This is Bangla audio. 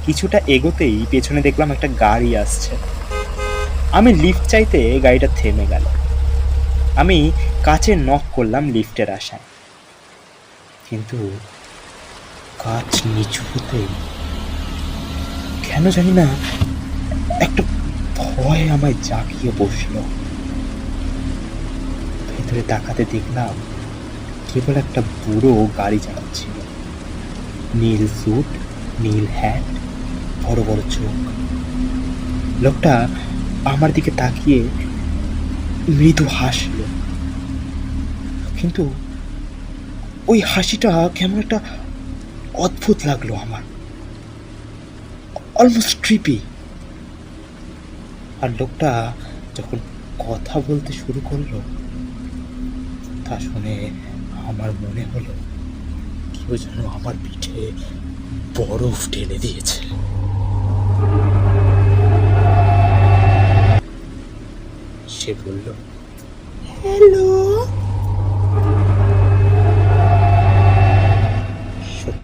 কিছুটা এগোতেই পেছনে দেখলাম একটা গাড়ি আসছে। আমি লিফট চাইতে গাড়িটা থেমে গেল। আমি কাচে নক করলাম লিফটের আশায়, কিন্তু কাচ নিচু হতেই কেন জানি না একটা ভয় আমায় জাগিয়ে বসলো। ভেতরে তাকাতে দেখলাম কেবল একটা বুড়ো গাড়ি চালাচ্ছিল। নীল স্যুট, নীল হ্যাট, বড় বড় চোখ। লোকটা আমার দিকে তাকিয়ে মৃদু হাসল, কিন্তু ওই হাসিটা কেমন একটা অদ্ভুত লাগলো আমার, অলমোস্ট ক্রিপি। আর লোকটা যখন কথা বলতে শুরু করলো, তা শুনে আমার মনে হলো কেউ যেন আমার পিঠে বরফ ঢেলে দিয়েছে। সে বলল, হ্যালো।